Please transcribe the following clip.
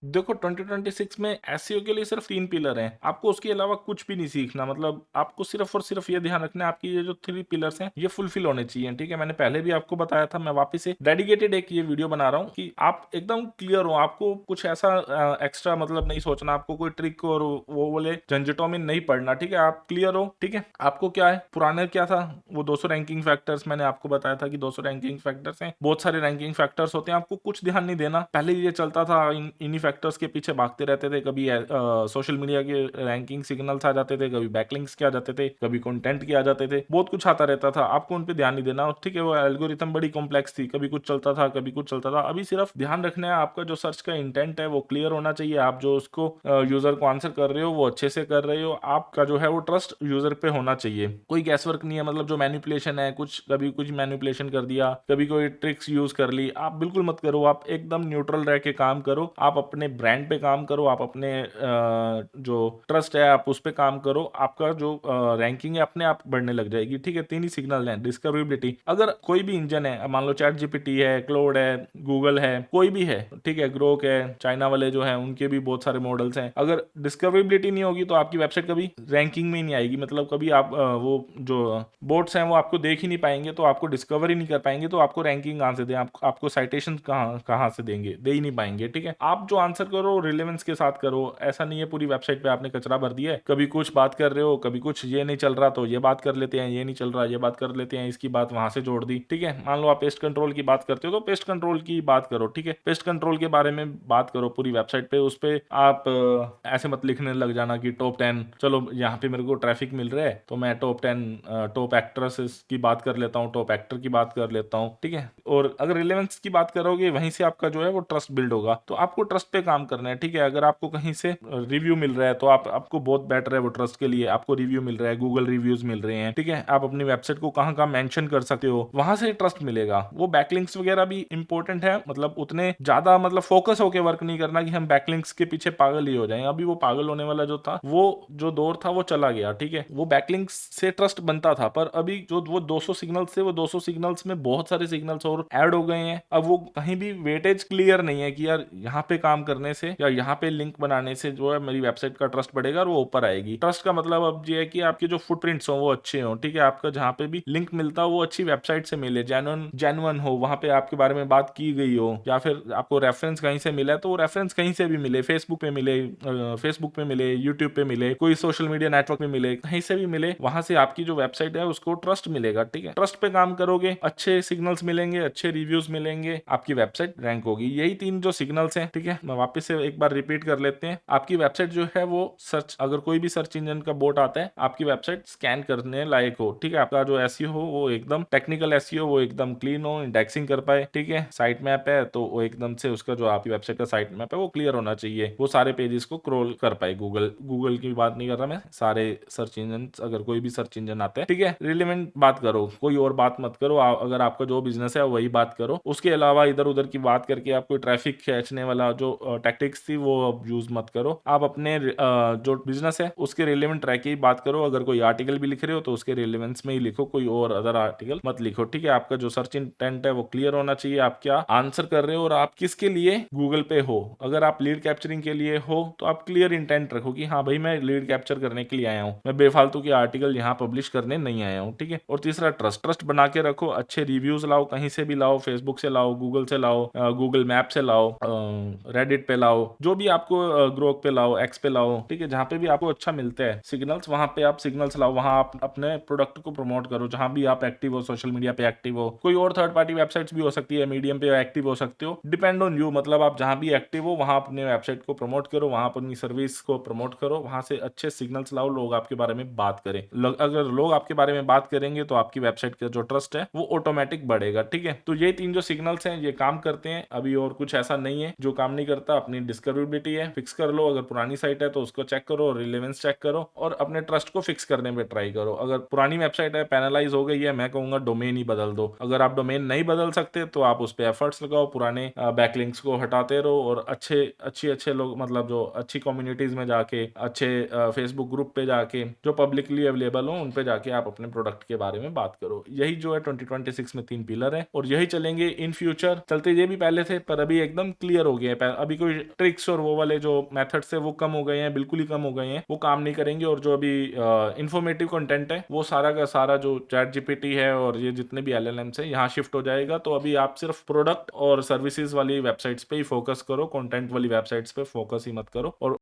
देखो 2026 में एसईओ के लिए सिर्फ 3 पिलर हैं। आपको उसके अलावा कुछ भी नहीं सीखना, मतलब आपको सिर्फ और सिर्फ ये ध्यान रखना है आपकी ये जो 3 पिलर्स हैं ये फुलफिल होने चाहिए, ठीक है? मैंने पहले भी आपको बताया था, मैं वापस से डेडिकेटेड एक ये वीडियो बना रहा हूँ कि आप एकदम क्लियर हो, आपको कुछ ऐसा एक्स्ट्रा मतलब नहीं सोचना, आपको कोई ट्रिक और वो बोले झंझटों में नहीं पड़ना, ठीक है? आप क्लियर हो, ठीक है? आपको क्या है, पुराने क्या था, वो 200 रैंकिंग फैक्टर्स मैंने आपको बताया था कि 200 रैंकिंग फैक्टर्स हैं, बहुत सारे रैंकिंग फैक्टर्स होते हैं, आपको कुछ ध्यान नहीं देना। पहले ये चलता था, इन्हीं फैक्टर्स के पीछे भागते रहते थे, कभी सोशल मीडिया के रैंकिंग सिग्नल्स आ जाते थे, कभी बैकलिंक्स के आ जाते थे, कभी कंटेंट के आ जाते थे, बहुत कुछ आता रहता था, आपको उन पे ध्यान नहीं देना, ठीक है? वो एल्गोरिथम बड़ी कॉम्प्लेक्स थी, कभी कुछ चलता था, कभी कुछ चलता था। अभी सिर्फ ध्यान रखना है आपका जो सर्च का इंटेंट है वो क्लियर होना चाहिए, आप जो उसको यूजर को आंसर कर रहे हो वो अच्छे से कर रहे हो, आपका जो है वो ट्रस्ट यूजर पे होना चाहिए, कोई गैसवर्क नहीं है, मतलब जो मैनिपुलेशन है, कुछ कभी कुछ मैनिपुलेशन कर दिया, कभी कोई ट्रिक्स यूज कर ली, आप बिल्कुल मत करो, आप एकदम न्यूट्रल रह के काम करो, आप अपने ब्रांड पे काम करो, आप अपने जो ट्रस्ट है आप उस पे काम करो, आपका जो रैंकिंग है अपने आप बढ़ने लग जाएगी, ठीक है? 3 ही सिग्नल हैं, डिस्कवरेबिलिटी, अगर कोई भी इंजन है, मान लो चैट जीपीटी है, क्लोड है, गूगल है, कोई भी है, ठीक है? ग्रोक है, चाइना वाले जो है उनके भी बहुत सारे मॉडल्स हैं, अगर डिस्कवरेबिलिटी नहीं होगी तो आपकी वेबसाइट कभी रैंकिंग में ही नहीं आएगी, मतलब कभी आप वो जो बोट्स हैं वो आपको देख ही नहीं पाएंगे, तो आपको डिस्कवर ही नहीं कर पाएंगे, तो आपको रैंकिंग कहाँ से दें, आपको साइटेशन कहाँ कहाँ से देंगे, दे ही नहीं पाएंगे, ठीक है? आप जो आंसर करो रिलेवेंस के साथ करो, ऐसा नहीं है पूरी वेबसाइट पे आपने कचरा भर दिया है, कभी कुछ बात कर रहे हो, कभी कुछ ये नहीं चल रहा तो ये बात कर लेते हैं, ये नहीं चल रहा ये बात कर लेते हैं, इसकी बात वहां से जोड़ दी, ठीक है? मान लो आप पेस्ट कंट्रोल की बात करते हो तो पेस्ट कंट्रोल की बात करो, ठीक है? पेस्ट कंट्रोल के बारे में बात करो पूरी वेबसाइट पे, उस पे आप ऐसे मत लिखने लग जाना कि टॉप 10, चलो यहाँ पे मेरे को ट्रैफिक मिल रहा है तो मैं टॉप 10 टॉप एक्ट्रेसेस की बात कर लेता हूँ, टॉप एक्टर की बात कर लेता हूँ, ठीक है? और अगर रिलेवेंस की बात करोगे वहीं से आपका जो है वो ट्रस्ट बिल्ड होगा, तो आपको ट्रस्ट पे काम करना है, ठीक है? अगर आपको कहीं से रिव्यू मिल रहा है तो आपको बहुत बेटर है वो ट्रस्ट के लिए, आपको रिव्यू मिल रहा है, गूगल रिव्यूज मिल रहे हैं, ठीक है? आप अपनी वेबसाइट को कहाँ कहाँ मेंशन कर सकते हो, वहां से ट्रस्ट मिलेगा। वो बैकलिंक्स वगैरह भी इंपॉर्टेंट है, मतलब उतने ज्यादा मतलब फोकस होकर वर्क नहीं करना कि हम बैकलिंक्स के पीछे पागल ही हो जाएं, अभी वो पागल होने वाला जो था वो जो दौर था वो चला गया, ठीक है? वो बैकलिंक्स से ट्रस्ट बनता था, पर अभी जो वो 200 सिग्नल्स थे वो 200 सिग्नल्स में बहुत सारे सिग्नल्स और ऐड हो गए हैं, अब वो कहीं भी वेटेज क्लियर नहीं है कि यार यहाँ पे काम करने से या यहाँ पे लिंक बनाने से जो है मेरी वेबसाइट का ट्रस्ट बढ़ेगा और वो ऊपर आएगी। ट्रस्ट का मतलब अब ये है कि आपके जो फुटप्रिंट्स हो वो अच्छे हो, ठीक है? आपका जहाँ पे भी लिंक मिलता हो वो अच्छी वेबसाइट से मिले, जेन्युइन हो, वहां पे आपके बारे में बात की गई हो, या फिर आपको रेफरेंस कहीं से मिला है तो वो रेफरेंस कहीं से भी मिले, फेसबुक पे मिले, यूट्यूब पे मिले, कोई सोशल मीडिया नेटवर्क में मिले, कहीं से भी मिले, वहां से आपकी जो वेबसाइट है उसको ट्रस्ट मिलेगा, ठीक है? ट्रस्ट पे काम करोगे, अच्छे सिग्नल्स मिलेंगे, अच्छे रिव्यूज मिलेंगे, आपकी वेबसाइट रैंक होगी। यही 3 जो सिग्नल्स हैं, ठीक है? मैं वापस से एक बार रिपीट कर लेते हैं। आपकी वेबसाइट जो है वो सर्च, अगर कोई भी सर्च इंजन का बोट आता है आपकी वेबसाइट स्कैन करने लायक हो, ठीक है? आपका जो एसईओ हो वो एकदम टेक्निकल एसईओ, वो एकदम क्लीन हो, इंडेक्सिंग कर पाए, ठीक है? साइट मैप है तो वो एकदम से उसका जो आपकी वेबसाइट का साइट मैप है वो क्लियर होना चाहिए, वो सारे पेजेस को क्रॉल कर पाए, गूगल की बात नहीं कर रहा मैं, सारे सर्च इंजन, अगर कोई भी सर्च इंजन आता है, ठीक है? रिलेवेंट बात करो, कोई और बात मत करो, अगर आपका जो बिजनेस है वही बात करो, उसके अलावा इधर उधर की बात करके आप कोई ट्रैफिक खींचने वाला जो टैक्टिक्स थी वो यूज मत करो, आप अपने जो बिजनेस है उसके रिलेवेंट रह के ही बात करो, अगर कोई आर्टिकल भी लिख रहे हो तो उसके रिलेवेंस में ही लिखो, कोई और अदर आर्टिकल मत लिखो, ठीक है? आपका जो सर्च इंटेंट है वो क्लियर होना चाहिए, आप क्या आंसर कर रहे हो और आप किसके लिए गूगल पे हो। अगर आप लीड कैप्चरिंग के लिए हो तो आप क्लियर इंटेंट रखो कि हाँ भाई मैं लीड कैप्चर करने के लिए आया हूँ, मैं बेफालतू के आर्टिकल यहाँ पब्लिश करने नहीं आया हूँ, ठीक है? और तीसरा ट्रस्ट बना के रखो, अच्छे रिव्यूज लाओ, कहीं से भी लाओ, फेसबुक से लाओ, गूगल से लाओ, गूगल मैप से लाओ, रेडिट पे लाओ, जो भी आपको ग्रोक पे लाओ, एक्स पे लाओ, ठीक है? जहाँ पे भी आपको अच्छा मिलता है सिग्नल्स वहां पे आप सिग्नल्स लाओ, वहां आप अपने प्रोडक्ट को प्रमोट करो, जहां भी आप एक्टिव हो, सोशल मीडिया पे एक्टिव हो, कोई और थर्ड पार्टी वेबसाइट्स भी हो सकती है, मीडियम पे एक्टिव हो सकते हो, डिपेंड ऑन यू, मतलब आप जहां भी एक्टिव हो वहां अपने वेबसाइट को प्रमोट करो, वहां अपनी सर्विस को प्रमोट करो, वहां से अच्छे सिग्नल्स लाओ, लोग आपके बारे में बात करें, अगर लोग आपके बारे में बात करेंगे तो आपकी वेबसाइट का जो ट्रस्ट है वो ऑटोमेटिक बढ़ेगा, ठीक है? तो ये 3 जो सिग्नल्स हैं ये काम करते हैं, अभी और कुछ ऐसा नहीं है जो काम नहीं करता। अपनी डिस्कवरेबिलिटी है फिक्स कर लो, अगर पुरानी साइट है तो उसको चेक करो, रिलेवेंस चेक करो और अपने ट्रस्ट को फिक्स करने पे ट्राई करो। अगर पुरानी वेबसाइट है पैनलाइज हो गई है, मैं कहूंगा डोमेन ही बदल दो। अगर आप डोमेन नहीं बदल सकते तो आप उस पर एफर्ट्स लगाओ, पुराने बैकलिंक्स को हटाते रहो और अच्छे लोग, मतलब जो अच्छी कम्युनिटीज में जाके, अच्छे फेसबुक ग्रुप पे जाके जो पब्लिकली अवेलेबल हो उन पे जाके आप अपने प्रोडक्ट के बारे में बात करो। यही जो है 2026 में 3 पिलर है और यही चलेंगे इन फ्यूचर, चलते ये भी पहले थे पर अभी एकदम क्लियर हो गए हैं। अभी कोई ट्रिक्स और वो वाले जो मेथड्स है वो कम हो गए हैं, बिल्कुल ही कम हो गए हैं, वो काम नहीं करेंगे। और जो अभी इंफॉर्मेटिव कंटेंट है वो सारा का सारा जो चैट जीपीटी है और ये जितने भी एलएलएम्स है यहाँ शिफ्ट हो जाएगा। तो अभी आप सिर्फ प्रोडक्ट और सर्विसेज वाली वेबसाइट्स पे ही फोकस करो, कंटेंट वाली वेबसाइट्स पे फोकस ही मत करो। और